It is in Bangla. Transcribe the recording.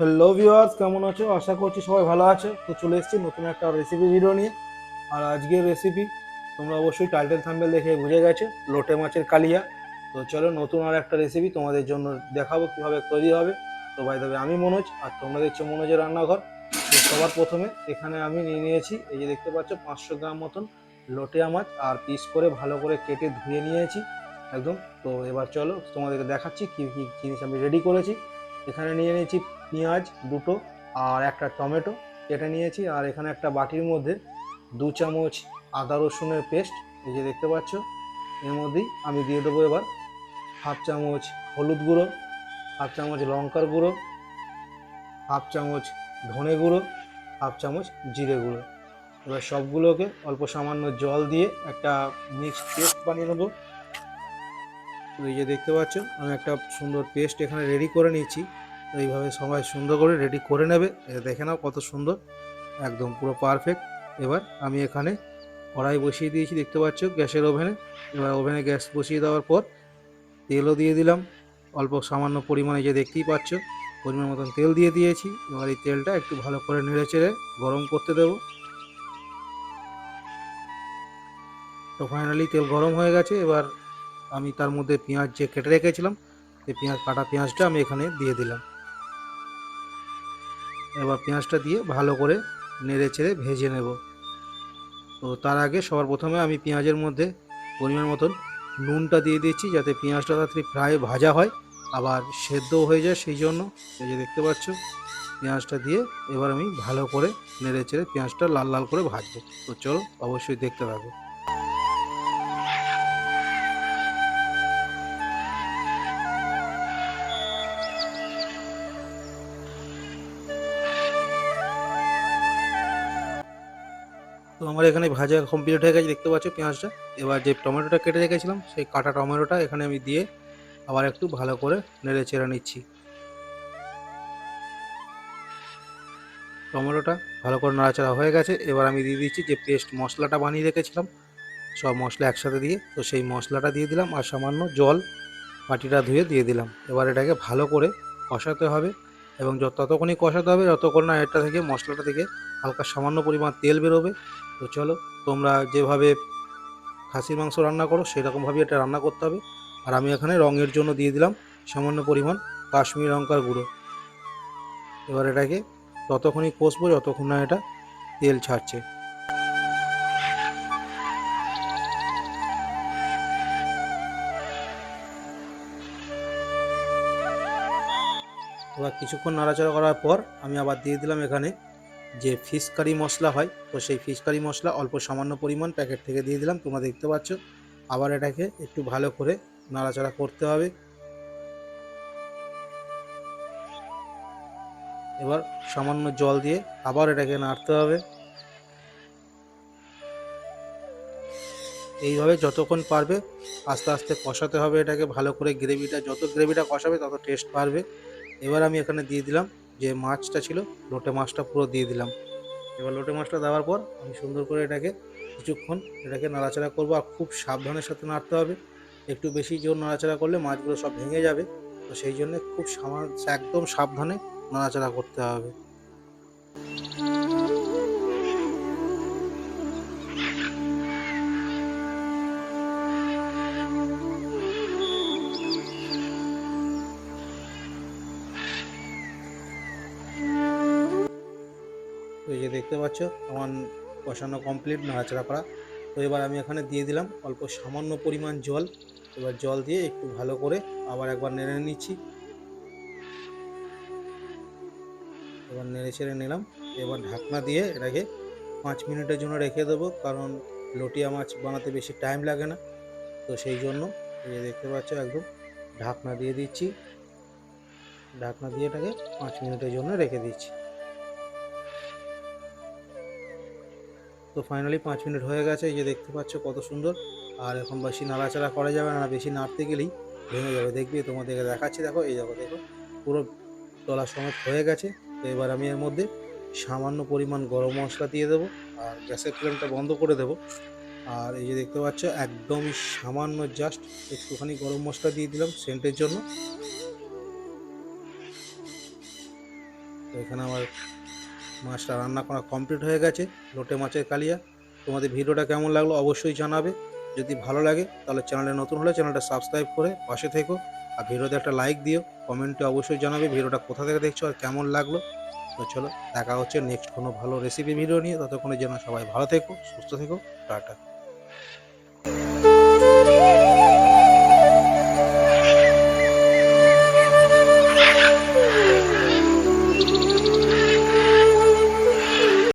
হ্যালো ভিউয়ার্স, কেমন আছো? আশা করছি সবাই ভালো আছো। তো চলে এসেছি নতুন একটা রেসিপি ভিডিও নিয়ে। আর আজকের রেসিপি তোমরা অবশ্যই টাইটেল থাম্বনেল দেখে বুঝে গেছো, লোটে মাছের কালিয়া। তো চলো নতুন আর একটা রেসিপি তোমাদের জন্য দেখাবো কিভাবে তৈরি হবে। তো ভাই তবে আমি মনোজ, আর তোমরা দেখছো মনোজের রান্নাঘর। তো সবার প্রথমে এখানে আমি নিয়ে নিয়েছি, এই যে দেখতে পাচ্ছ 500 গ্রাম মতন লোটিয়া মাছ, আর পিস করে ভালো করে কেটে ধুয়ে নিয়েছি একদম। তো এবার চলো তোমাদেরকে দেখাচ্ছি কি কি জিনিস আমি রেডি করেছি। এখানে নিয়ে নিয়েছি পেঁয়াজ দুটো আর একটা টমেটো কেটে নিয়েছি। আর এখানে একটা বাটির মধ্যে 2 চামচ আদা রসুনের পেস্ট, এই যে দেখতে পাচ্ছ। এর মধ্যেই আমি দিয়ে দেবো এবার 1/2 চামচ হলুদ গুঁড়ো, 1/2 চামচ লঙ্কার গুঁড়ো, 1/2 চামচ ধনে গুঁড়ো, 1/2 চামচ জিরে গুঁড়ো। এবার সবগুলোকে অল্প সামান্য জল দিয়ে একটা মিক্সড পেস্ট বানিয়ে নেবো। তো এই যে দেখতে পাচ্ছ আমি একটা সুন্দর পেস্ট এখানে রেডি করে নিয়েছি। তো এইভাবে সবাই সুন্দর করে রেডি করে নেবে। দেখে নাও কত সুন্দর, একদম পুরো পারফেক্ট। এবার আমি এখানে কড়াই বসিয়ে দিয়েছি, দেখতে পাচ্ছ গ্যাসের ওভেনে। এবার ওভেনে গ্যাস বসিয়ে দেওয়ার পর তেলও দিয়ে দিলাম অল্প সামান্য পরিমাণে, যে দেখতেই পাচ্ছ পরিমাণ মতন তেল দিয়ে দিয়েছি। এবার এই তেলটা একটু ভালো করে নেড়ে চেড়ে গরম করতে দেবো। তো ফাইনালি তেল গরম হয়ে গেছে। এবার আমি তার মধ্যে পেঁয়াজ যে কেটে রেখেছিলাম, সেই কাটা পেঁয়াজটা আমি এখানে দিয়ে দিলাম। এবার পেঁয়াজটা দিয়ে ভালো করে নেড়ে চেড়ে ভেজে নেব। তো তার আগে সবার প্রথমে আমি পেঁয়াজের মধ্যে পরিমাণ মতন নুনটা দিয়ে দিচ্ছি, যাতে পেঁয়াজটা তাড়াতাড়ি প্রায় ভাজা হয় আবার সেদ্ধও হয়ে যায়। সেই জন্য এই যে দেখতে পাচ্ছ পেঁয়াজটা দিয়ে এবার আমি ভালো করে নেড়ে চেড়ে পেঁয়াজটা লাল লাল করে ভাজবো। তো চলো অবশ্যই দেখতে থাকো। তো আমার এখানে ভাজা কমপ্লিট হয়ে গেছে, দেখতে পাচ্ছ পেঁয়াজটা। এবার যে টমেটোটা কেটে রেখেছিলাম সেই কাটা টমেটোটা এখানে আমি দিয়ে আবার একটু ভালো করে নেড়ে চেড়ে নিচ্ছি। টমেটোটা ভালো করে নাড়াচাড়া হয়ে গেছে। এবার আমি দিয়ে দিচ্ছি যে পেস্ট মশলাটা বানিয়ে রেখেছিলাম, সব মশলা একসাথে দিয়ে। তো সেই মশলাটা দিয়ে দিলাম আর সামান্য জল বাটিটা ধুয়ে দিয়ে দিলাম। এবার এটাকে ভালো করে কষাতে হবে, এবং ততক্ষণই কষাতে হবে যতক্ষণ না এটা থেকে মশলাটা থেকে হালকা সামান্য পরিমাণ তেল বেরোবে। তো চলো, তোমরা যেভাবে খাসির মাংস রান্না করো সেরকমভাবেই এটা রান্না করতে হবে। আর আমি এখানে রঙের জন্য দিয়ে দিলাম সামান্য পরিমাণ কাশ্মীরি লঙ্কার গুঁড়ো। এবার এটাকে ততক্ষণই কষবো যতক্ষণ না এটা তেল ছাড়ছে। এবার কিছুক্ষণ নাড়াচাড়া করার পর আমি আবার দিয়ে দিলাম এখানে যে ফিশ কারি মশলা হয়। তো সেই ফিশ কারি মশলা অল্প সামান্য পরিমাণ প্যাকেট থেকে দিয়ে দিলাম, তোমরা দেখতে পাচ্ছ। আবার এটাকে একটু ভালো করে নাড়াচাড়া করতে হবে। এবার সামান্য জল দিয়ে আবার এটাকে নাড়তে হবে। এইভাবে যতক্ষণ পারবে আস্তে আস্তে কষাতে হবে এটাকে ভালো করে। গ্রেভিটা যত গ্রেভিটা কষাবে তত টেস্ট বাড়বে। এবার আমি এখানে দিয়ে দিলাম যে মাছটা ছিল, লোটে মাছটা পুরো দিয়ে দিলাম। এবার লোটে মাছটা দেওয়ার পর আমি সুন্দর করে এটাকে কিছুক্ষণ এটাকে নাড়াচাড়া করবো, আর খুব সাবধানের সাথে নাড়তে হবে। একটু বেশি জোর নাড়াচাড়া করলে মাছগুলো সব ভেঙে যাবে। তো সেই জন্য খুব একদম সাবধানে নাড়াচাড়া করতে হবে। তো এই যে দেখতে পাচ্ছ আমার কষানো কমপ্লিট, নাড়াচাড়া করা। তো এবার আমি এখানে দিয়ে দিলাম অল্প সামান্য পরিমাণ জল। এবার জল দিয়ে একটু ভালো করে আবার একবার নেড়ে নিচ্ছি। এবার নেড়ে ছেড়ে নিলাম। এবার ঢাকনা দিয়ে এটাকে 5 মিনিটের জন্য রেখে দেবো, কারণ লটিয়া মাছ বানাতে বেশি টাইম লাগে না। তো সেই জন্য এই যে দেখতে পাচ্ছ একদম ঢাকনা দিয়ে দিচ্ছি। ঢাকনা দিয়ে এটাকে 5 মিনিটের জন্য রেখে দিচ্ছি। তো ফাইনালি 5 মিনিট হয়ে গেছে, এই যে দেখতে পাচ্ছ কত সুন্দর। আর এখন বেশি নাড়াচাড়া করা যাবে না, বেশি নাড়তে গেলেই ভেঙে যাবে। দেখবি তোমাদেরকে দেখাচ্ছি, দেখো এই দেখো দেখো পুরো তলা সমেত হয়ে গেছে। তো এবার আমি এর মধ্যে সামান্য পরিমাণ গরম মশলা দিয়ে দেবো, আর গ্যাসের ফ্লেমটা বন্ধ করে দেবো। আর এই যে দেখতে পাচ্ছ একদমই সামান্য জাস্ট একটুখানি গরম মশলা দিয়ে দিলাম সেন্টের জন্য। তো এখানে আমার মাছটা রান্না করা কমপ্লিট হয়ে গেছে, লোটে মাছের কালিয়া। তোমাদের ভিডিওটা কেমন লাগলো অবশ্যই জানাবে। যদি ভালো লাগে তাহলে চ্যানেলে নতুন হলে চ্যানেলটা সাবস্ক্রাইব করে পাশে থেকো, আর ভিডিওতে একটা লাইক দিও। কমেন্টে অবশ্যই জানাবে ভিডিওটা কোথা থেকে দেখছো আর কেমন লাগলো। তো চলো, দেখা হচ্ছে নেক্সট কোনো ভালো রেসিপি ভিডিও নিয়ে। ততক্ষণের জন্য সবাই ভালো থেকো, সুস্থ থেকো, টাটা।